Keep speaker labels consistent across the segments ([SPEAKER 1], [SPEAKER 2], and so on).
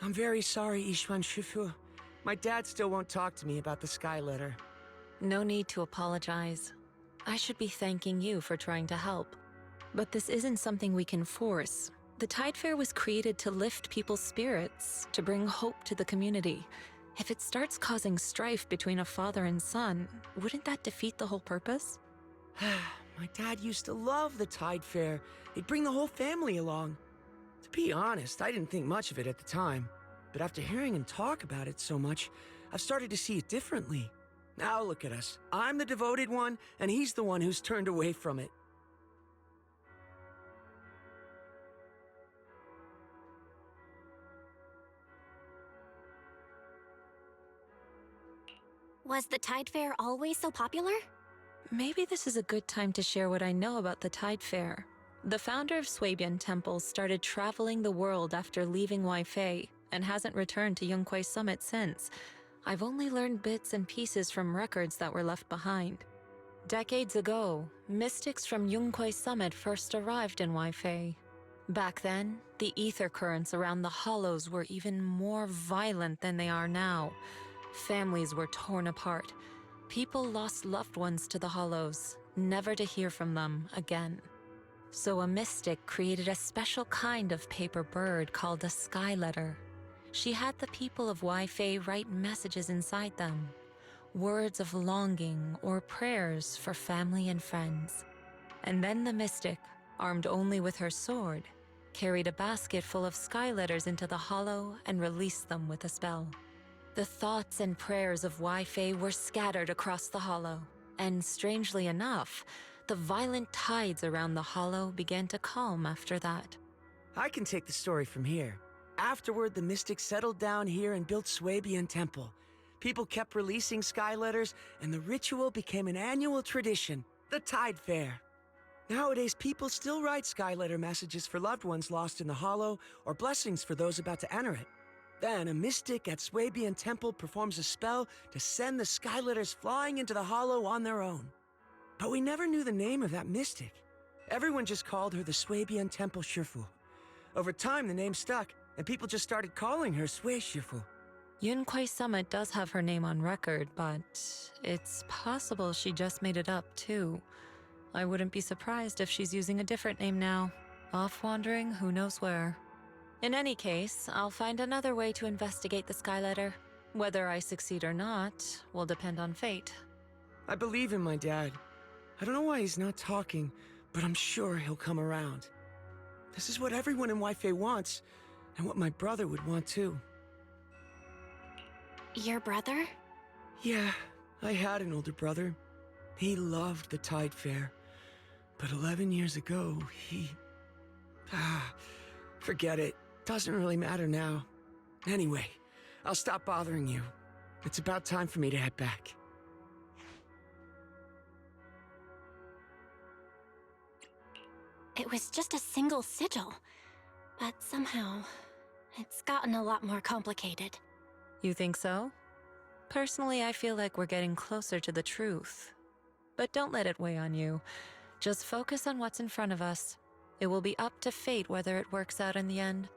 [SPEAKER 1] I'm very sorry, Ishwan Shifu. My dad still won't talk to me about the Sky Letter.
[SPEAKER 2] No need to apologize. I should be thanking you for trying to help. But this isn't something we can force. The Tidefare was created to lift people's spirits, to bring hope to the community. If it starts causing strife between a father and son, wouldn't that defeat the whole purpose?
[SPEAKER 1] My dad used to love the Tidefare. He'd bring the whole family along. To be honest, I didn't think much of it at the time. But after hearing him talk about it so much, I've started to see it differently. Now look at us. I'm the devoted one, and he's the one who's turned away from it.
[SPEAKER 3] Was the Tidefare always so popular?
[SPEAKER 2] Maybe this is a good time to share what I know about the Tidefare. The founder of Swabian Temple started traveling the world after leaving Weifei and hasn't returned to Yunkwei Summit since. I've only learned bits and pieces from records that were left behind. Decades ago, mystics from Yunkwei Summit first arrived in Weifei. Back then, the ether currents around the hollows were even more violent than they are now. Families were torn apart. People lost loved ones to the hollows, never to hear from them again. So a mystic created a special kind of paper bird called a sky letter. She had the people of Weifei write messages inside them, words of longing or prayers for family and friends. And then the mystic, armed only with her sword, carried a basket full of sky letters into the hollow and released them with a spell. The thoughts and prayers of Weifei were scattered across the hollow, and strangely enough, the violent tides around the hollow began to calm after that.
[SPEAKER 1] I can take the story from here. Afterward, the mystics settled down here and built Swabian Temple. People kept releasing sky letters, and the ritual became an annual tradition, the Tidefare. Nowadays, people still write sky letter messages for loved ones lost in the hollow, or blessings for those about to enter it. Then, a mystic at Swabian Temple performs a spell to send the sky letters flying into the hollow on their own. But we never knew the name of that mystic. Everyone just called her the Swabian Temple Shifu. Over time, the name stuck, and people just started calling her Sui Shifu.
[SPEAKER 2] Yunkwei Summit does have her name on record, but it's possible she just made it up, too. I wouldn't be surprised if she's using a different name now, off wandering who knows where. In any case, I'll find another way to investigate the sky letter. Whether I succeed or not will depend on fate.
[SPEAKER 1] I believe in my dad. I don't know why he's not talking, but I'm sure he'll come around. This is what everyone in Weifei wants, and what my brother would want too.
[SPEAKER 3] Your brother?
[SPEAKER 1] Yeah, I had an older brother. He loved the Tidefare. But 11 years ago, he... forget it. Doesn't really matter now. Anyway, I'll stop bothering you. It's about time for me to head back.
[SPEAKER 3] It was just a single sigil, but somehow, it's gotten a lot more complicated.
[SPEAKER 2] You think so? Personally, I feel like we're getting closer to the truth. But don't let it weigh on you. Just focus on what's in front of us. It will be up to fate whether it works out in the end.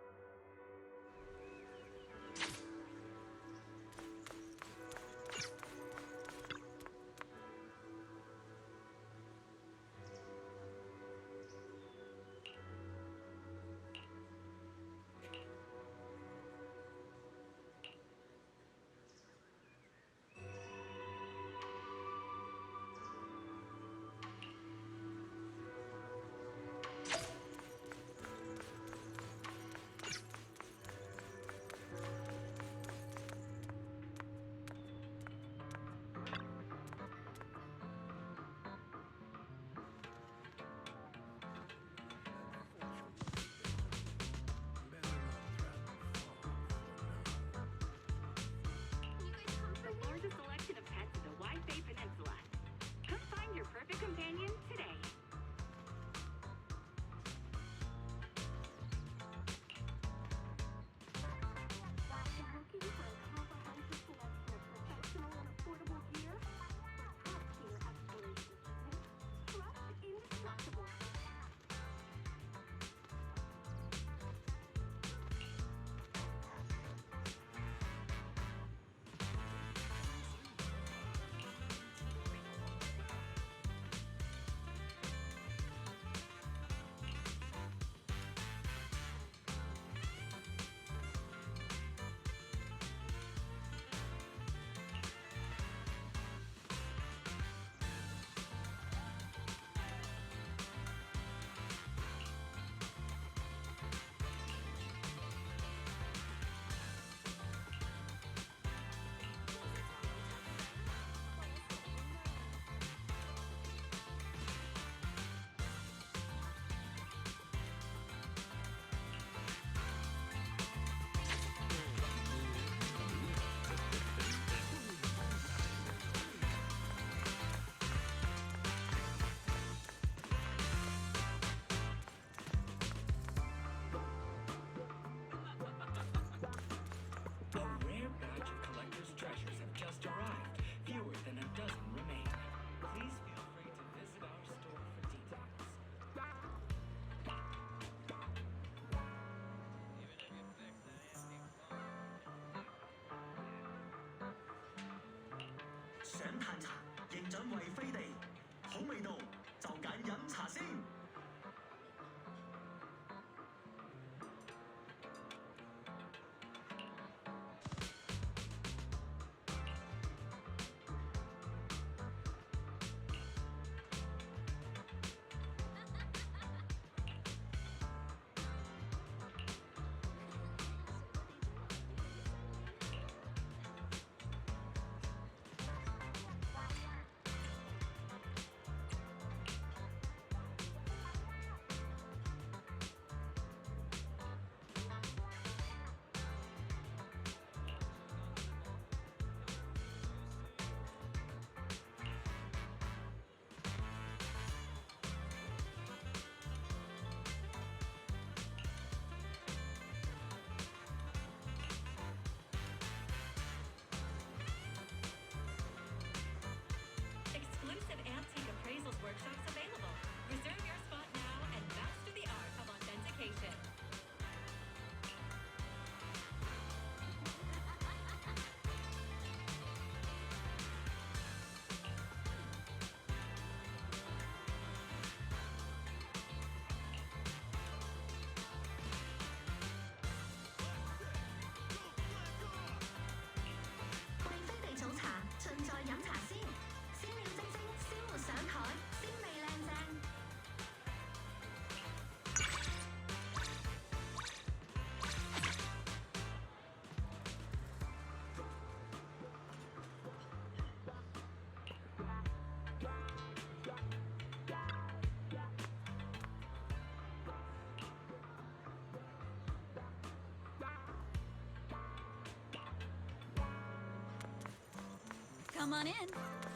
[SPEAKER 4] Come on in.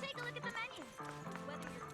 [SPEAKER 4] Take a look at the menu. Whether you're